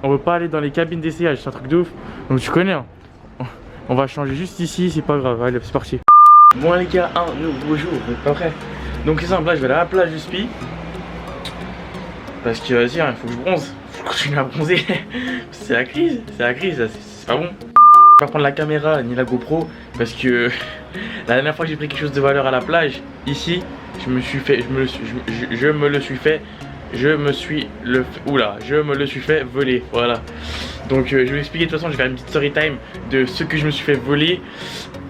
On veut pas aller dans les cabines d'essayage, c'est un truc de ouf. Donc tu connais hein. On va changer juste ici, c'est pas grave, allez c'est parti. Bon les gars, un nouveau jour, vous êtes pas prêts? Donc c'est simple, là je vais aller à la plage du Spi. Parce que vas-y, il faut que je bronze. Faut continuer à bronzer. C'est la crise, c'est pas bon. Je vais pas prendre la caméra ni la GoPro parce que la dernière fois que j'ai pris quelque chose de valeur à la plage, ici, je me le suis fait voler, voilà. Donc je vais vous expliquer, de toute façon je vais faire une petite story time de ce que je me suis fait voler,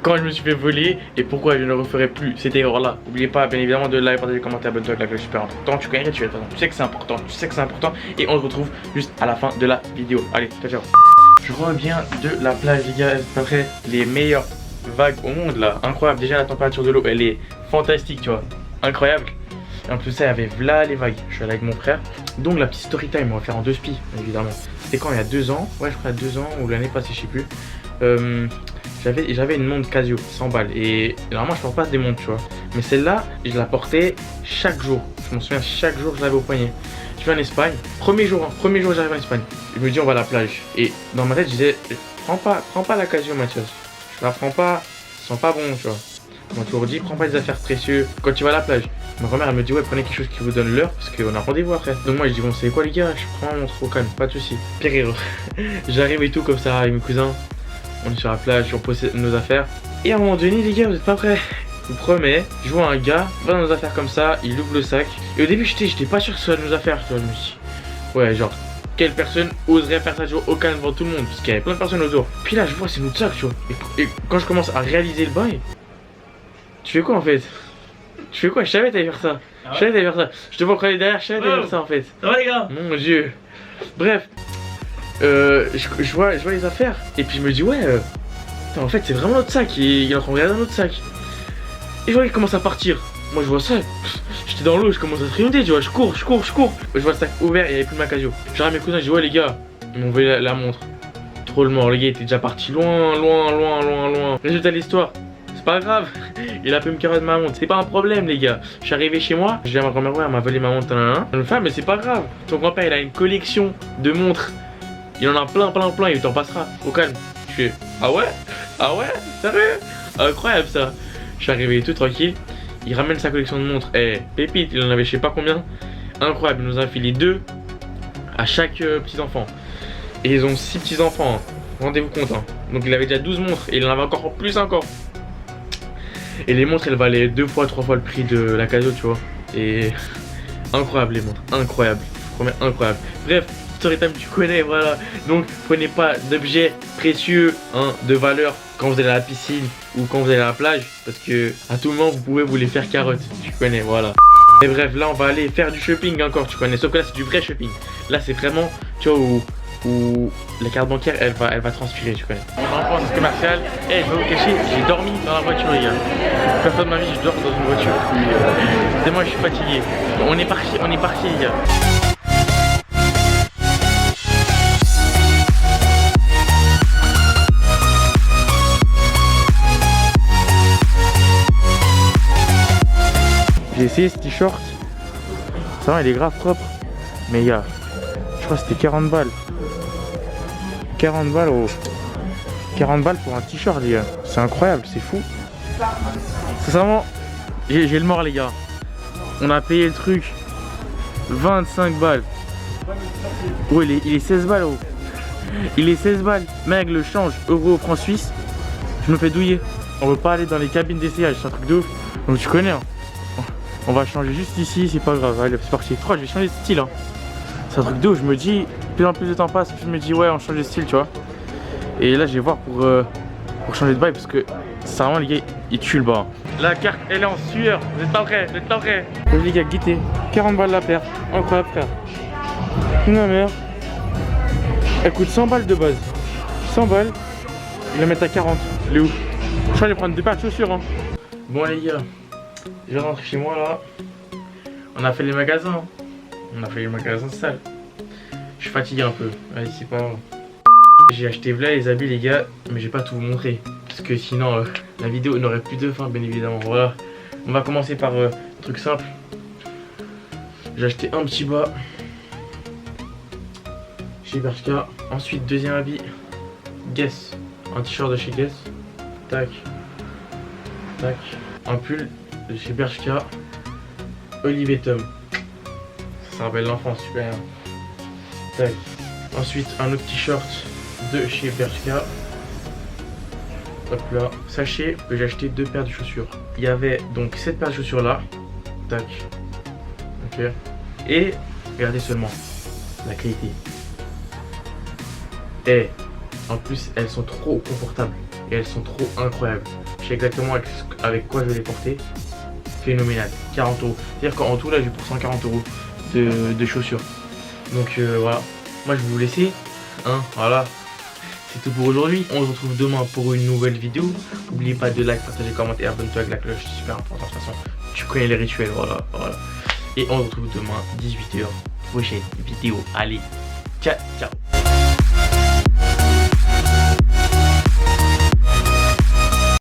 quand je me suis fait voler et pourquoi je ne referai plus cette erreur là. N'oubliez pas bien évidemment de liker, partager, commenter, abonne-toi avec la cloche, super important. Tu connais, tu sais que c'est important, et on se retrouve juste à la fin de la vidéo. Allez, ciao ciao. Je reviens de la plage les gars, c'est après les meilleures vagues au monde là, incroyable. Déjà la température de l'eau elle est fantastique, tu vois, incroyable. Et en plus ça il y avait là les vagues. Je suis allé avec mon frère. Donc la petite story time on va faire en deux spi évidemment. C'était quand il y a 2 ans, ouais je crois il y a 2 ans ou l'année passée je sais plus. J'avais une montre Casio 100 balles et normalement je porte pas des montres tu vois. Mais celle-là je la portais chaque jour. Je m'en souviens, chaque jour je l'avais au poignet. Je vais en Espagne, premier jour j'arrive en Espagne. Je me dis on va à la plage. Et dans ma tête je disais prends pas la Casio Mathias. Je la prends pas, ça sent pas bon tu vois. On m'a toujours dit prends pas des affaires précieuses quand tu vas à la plage. Ma grand-mère elle me dit ouais prenez quelque chose qui vous donne l'heure parce qu'on a rendez-vous après. Donc moi je dis bon c'est quoi les gars, je prends mon montre au calme, pas de soucis. Pire erreur. J'arrive et tout comme ça avec mes cousins. On est sur la plage, on pose nos affaires. Et à un moment donné les gars vous êtes pas prêts. Je vous promets, je vois un gars va dans nos affaires comme ça, il ouvre le sac. Et au début j'étais pas sûr que ce soit nos affaires, tu vois, je me suis dit ouais genre quelle personne oserait faire ça au calme devant tout le monde parce qu'il y avait plein de personnes autour. Puis là je vois c'est notre sac tu vois. Et quand je commence à réaliser le bail, tu fais quoi en fait? Tu fais quoi? Je savais que t'allais faire ça. Ah ouais, je savais que t'allais faire ça. Je te vois crawler derrière, je savais que t'allais faire ça en fait. Ça va les gars? Mon dieu. Bref. Je vois les affaires. Et puis je me dis ouais. Putain, en fait c'est vraiment notre sac. Il est en train de regarder notre sac. Et je vois qu'il commence à partir. Moi je vois ça. J'étais dans l'eau, je commence à triompher, tu vois. Je cours. Je vois le sac ouvert et il n'y avait plus ma Casio. J'arrive à mes cousins, je dis ouais les gars. Ils m'ont envoyé la montre. Trop le mort, le gars était déjà parti loin. Résultat de l'histoire. C'est pas grave, il a pu me caresser ma montre, c'est pas un problème les gars. Je suis arrivé chez moi, j'ai dit à ma grand-mère ouais elle m'a volé ma montre. Je me fais mais c'est pas grave. Ton grand-père il a une collection de montres. Il en a plein, il t'en passera. Au calme. Je fais ah ouais? Sérieux? Incroyable ça. Je suis arrivé tout tranquille. Il ramène sa collection de montres. Pépite, il en avait je sais pas combien. Incroyable, il nous a filé 2 à chaque petit enfant. Et ils ont 6 petits enfants. Rendez-vous compte hein. Donc il avait déjà 12 montres et il en avait encore plus encore. Et les montres elles valaient 2 fois, 3 fois le prix de la Casio tu vois. Et incroyable les montres, incroyable. Je promets incroyable. Bref, story time tu connais voilà. Donc prenez pas d'objets précieux hein, de valeur quand vous allez à la piscine ou quand vous allez à la plage. Parce que à tout moment vous pouvez vous les faire carotte. Tu connais voilà. Et bref là on va aller faire du shopping encore tu connais. Sauf que là c'est du vrai shopping. Là c'est vraiment tu vois où la carte bancaire elle va transpirer tu connais. On est en France commerciale et je vais vous cacher, j'ai dormi dans la voiture les gars. Personne de ma vie je dors dans une voiture. Moi je suis fatigué. On est parti les gars. J'ai essayé ce t-shirt. Ça va il est grave propre. Mais gars, je crois que c'était 40 balles. 40 balles oh. 40 balles pour un t-shirt les gars. C'est incroyable, c'est fou. Sincèrement, j'ai le mort les gars. On a payé le truc 25 balles. Oh il est 16 balles oh. Il est 16 balles. Mec le change euro franc suisse. Je me fais douiller. On veut pas aller dans les cabines d'essayage, c'est un truc de ouf. Donc tu connais hein. On va changer juste ici, c'est pas grave. Allez c'est parti. Je crois que je vais changer de style hein. C'est un truc de ouf, je me dis, plus en plus de temps passe, plus je me dis ouais on change de style tu vois. Et là je vais voir pour changer de bail parce que c'est vraiment les gars ils tuent le bas. La carte elle est en sueur, vous êtes pas prêts, les gars guettez, 40 balles la paire, incroyable frère. Ma mère, elle coûte 100 balles de base, 100 balles, ils la mettent à 40, elle est où? Je crois que je vais prendre 2 paires de chaussures hein. Bon les gars, je vais rentrer chez moi là, on a fait les magasins. On a fait les magasins sales. Je suis fatigué un peu. Vas-y, c'est pas grave. J'ai acheté là les habits, les gars, mais j'ai pas tout vous montrer. Parce que sinon, la vidéo n'aurait plus de fin, bien évidemment. Voilà. On va commencer par un truc simple. J'ai acheté un petit bas. chez Bershka. Ensuite, deuxième habit, Guess. Un t-shirt de chez Guess. Tac. Tac. Un pull de chez Bershka. Olivier Tom. Ça rappelle l'enfance, super. Tac. Ensuite, un autre t-shirt de chez Bershka. Hop là. Sachez que j'ai acheté 2 paires de chaussures. Il y avait donc cette paire de chaussures là. Tac. Ok. Et regardez seulement la qualité. Et en plus, elles sont trop confortables. Et elles sont trop incroyables. Je sais exactement avec quoi je vais les porter. Phénoménal. 40 €. C'est-à-dire qu'en tout, là, j'ai pour 140 € de chaussures. Donc voilà. Moi, je vais vous laisser. Hein, voilà. C'est tout pour aujourd'hui. On se retrouve demain pour une nouvelle vidéo. N'oubliez pas de like, partager, commenter, abonne-toi avec la cloche. C'est super important. De toute façon, tu connais les rituels. Voilà. Et on se retrouve demain, 18 h. Prochaine vidéo. Allez, ciao, ciao.